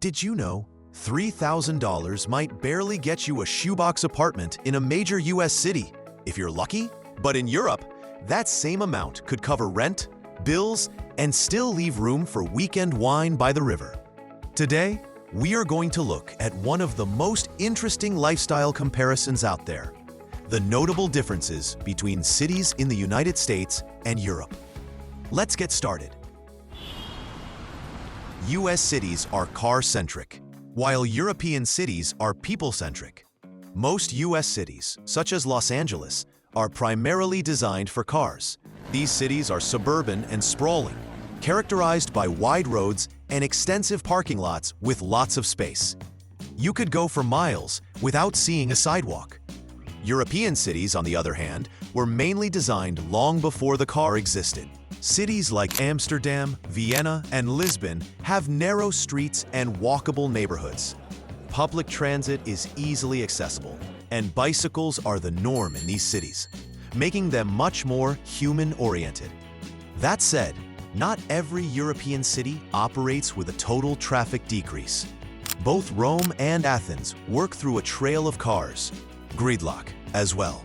Did you know $3,000 might barely get you a shoebox apartment in a major US city, if you're lucky? But in Europe, that same amount could cover rent, bills, and still leave room for weekend wine by the river. Today, we are going to look at one of the most interesting lifestyle comparisons out there: the notable differences between cities in the United States and Europe. Let's get started. US cities are car-centric, while European cities are people-centric. Most US cities, such as Los Angeles, are primarily designed for cars. These cities are suburban and sprawling, characterized by wide roads and extensive parking lots with lots of space. You could go for miles without seeing a sidewalk. European cities, on the other hand, were mainly designed long before the car existed. Cities like Amsterdam, Vienna, and Lisbon have narrow streets and walkable neighborhoods. Public transit is easily accessible, and bicycles are the norm in these cities, making them much more human-oriented. That said, not every European city operates with a total traffic decrease. Both Rome and Athens work through a trail of cars, gridlock, as well.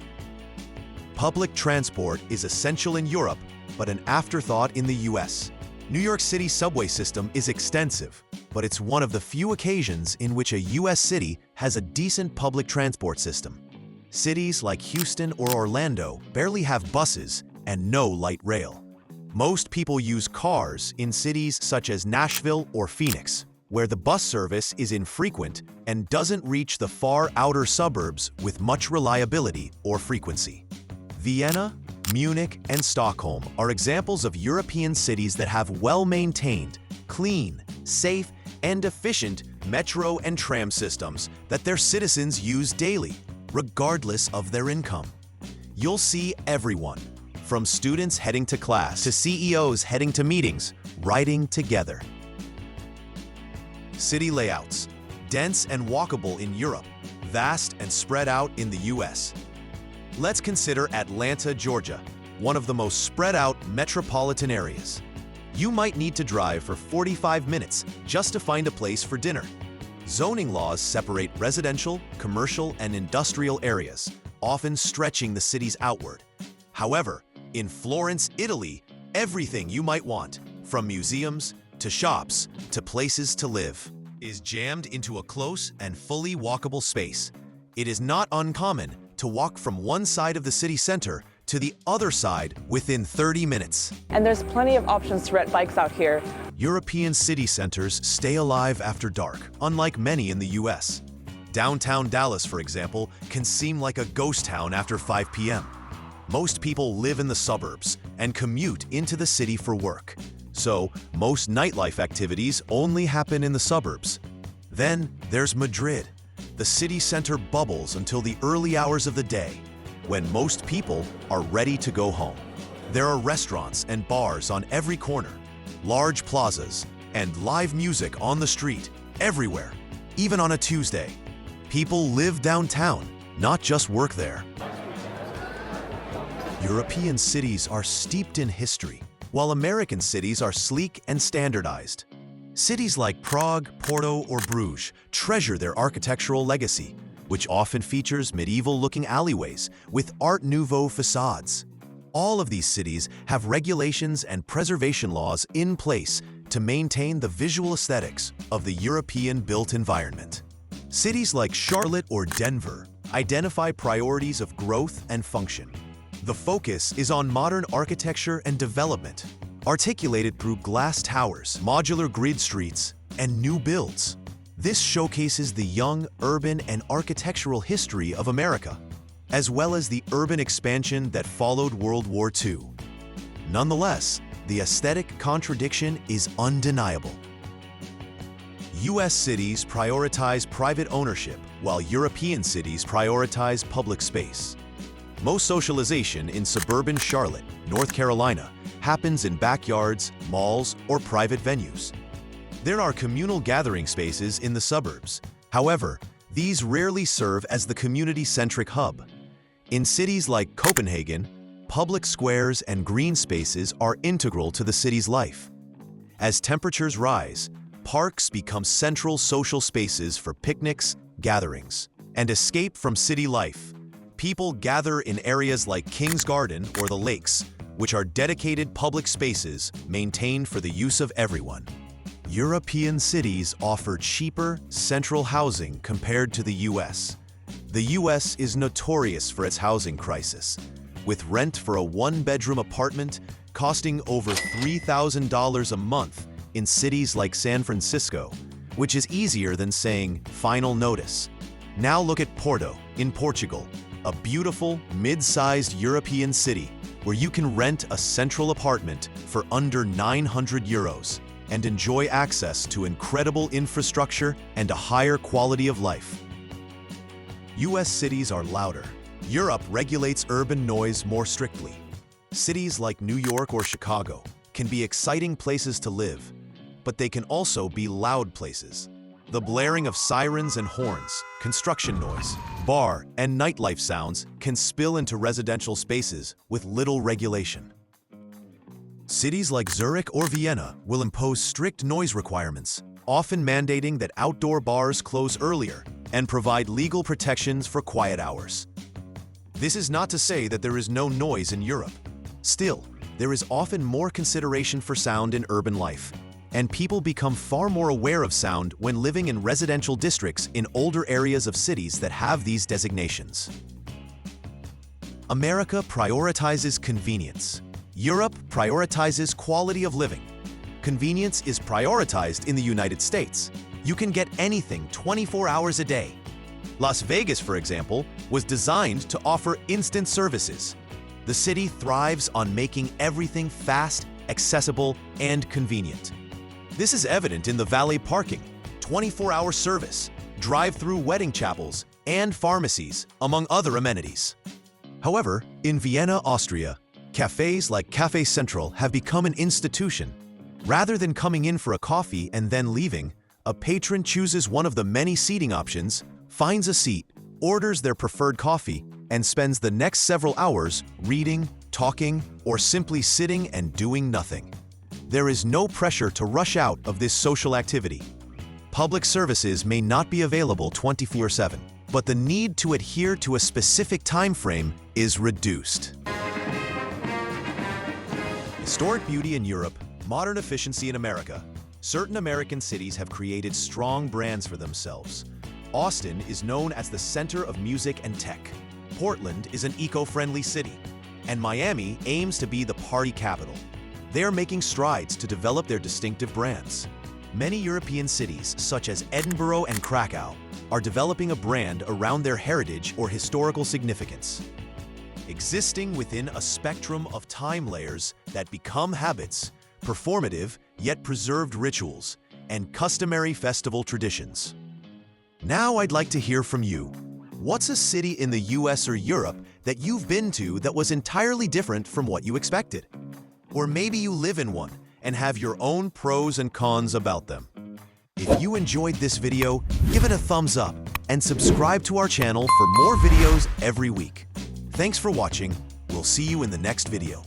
Public transport is essential in Europe, but an afterthought in the US. New York City's subway system is extensive, but it's one of the few occasions in which a US city has a decent public transport system. Cities like Houston or Orlando barely have buses and no light rail. Most people use cars in cities such as Nashville or Phoenix, where the bus service is infrequent and doesn't reach the far outer suburbs with much reliability or frequency. Vienna, Munich, and Stockholm are examples of European cities that have well-maintained, clean, safe, and efficient metro and tram systems that their citizens use daily, regardless of their income. You'll see everyone, from students heading to class to CEOs heading to meetings, riding together. City layouts: dense and walkable in Europe, vast and spread out in the US. Let's consider Atlanta, Georgia, one of the most spread out metropolitan areas. You might need to drive for 45 minutes just to find a place for dinner. Zoning laws separate residential, commercial, and industrial areas, often stretching the cities outward. However, in Florence, Italy, everything you might want, from museums to shops to places to live, is jammed into a close and fully walkable space. It is not uncommon to walk from one side of the city center to the other side within 30 minutes. And there's plenty of options to rent bikes out here. European city centers stay alive after dark, unlike many in the US. Downtown Dallas, for example, can seem like a ghost town after 5 p.m. Most people live in the suburbs and commute into the city for work. So, most nightlife activities only happen in the suburbs. Then there's Madrid. The city center bubbles until the early hours of the day, when most people are ready to go home. There are restaurants and bars on every corner, large plazas, and live music on the street, everywhere, even on a Tuesday. People live downtown, not just work there. European cities are steeped in history, while American cities are sleek and standardized. Cities like Prague, Porto, or Bruges treasure their architectural legacy, which often features medieval-looking alleyways with Art Nouveau facades. All of these cities have regulations and preservation laws in place to maintain the visual aesthetics of the European built environment. Cities like Charlotte or Denver identify priorities of growth and function. The focus is on modern architecture and development, articulated through glass towers, modular grid streets, and new builds. This showcases the young, urban, and architectural history of America, as well as the urban expansion that followed World War II. Nonetheless, the aesthetic contradiction is undeniable. US cities prioritize private ownership, while European cities prioritize public space. Most socialization in suburban Charlotte, North Carolina, happens in backyards, malls, or private venues. There are communal gathering spaces in the suburbs. However, these rarely serve as the community-centric hub. In cities like Copenhagen, public squares and green spaces are integral to the city's life. As temperatures rise, parks become central social spaces for picnics, gatherings, and escape from city life. People gather in areas like King's Garden or the lakes, which are dedicated public spaces maintained for the use of everyone. European cities offer cheaper, central housing compared to the US. The US is notorious for its housing crisis, with rent for a one-bedroom apartment costing over $3,000 a month in cities like San Francisco, which is easier than saying final notice. Now look at Porto, in Portugal, a beautiful, mid-sized European city where you can rent a central apartment for under 900 euros and enjoy access to incredible infrastructure and a higher quality of life. US cities are louder. Europe regulates urban noise more strictly. Cities like New York or Chicago can be exciting places to live, but they can also be loud places. The blaring of sirens and horns, construction noise, bar and nightlife sounds can spill into residential spaces with little regulation. Cities like Zurich or Vienna will impose strict noise requirements, often mandating that outdoor bars close earlier and provide legal protections for quiet hours. This is not to say that there is no noise in Europe. Still, there is often more consideration for sound in urban life, and people become far more aware of sound when living in residential districts in older areas of cities that have these designations. America prioritizes convenience. Europe prioritizes quality of living. Convenience is prioritized in the United States. You can get anything 24 hours a day. Las Vegas, for example, was designed to offer instant services. The city thrives on making everything fast, accessible, and convenient. This is evident in the valet parking, 24-hour service, drive-through wedding chapels, and pharmacies, among other amenities. However, in Vienna, Austria, cafes like Café Central have become an institution. Rather than coming in for a coffee and then leaving, a patron chooses one of the many seating options, finds a seat, orders their preferred coffee, and spends the next several hours reading, talking, or simply sitting and doing nothing. There is no pressure to rush out of this social activity. Public services may not be available 24/7, but the need to adhere to a specific time frame is reduced. Historic beauty in Europe, modern efficiency in America. Certain American cities have created strong brands for themselves. Austin is known as the center of music and tech. Portland is an eco-friendly city, and Miami aims to be the party capital. They are making strides to develop their distinctive brands. Many European cities, such as Edinburgh and Krakow, are developing a brand around their heritage or historical significance. Existing within a spectrum of time layers that become habits, performative yet preserved rituals, and customary festival traditions. Now I'd like to hear from you. What's a city in the US or Europe that you've been to that was entirely different from what you expected? Or maybe you live in one and have your own pros and cons about them. If you enjoyed this video, give it a thumbs up and subscribe to our channel for more videos every week. Thanks for watching. We'll see you in the next video.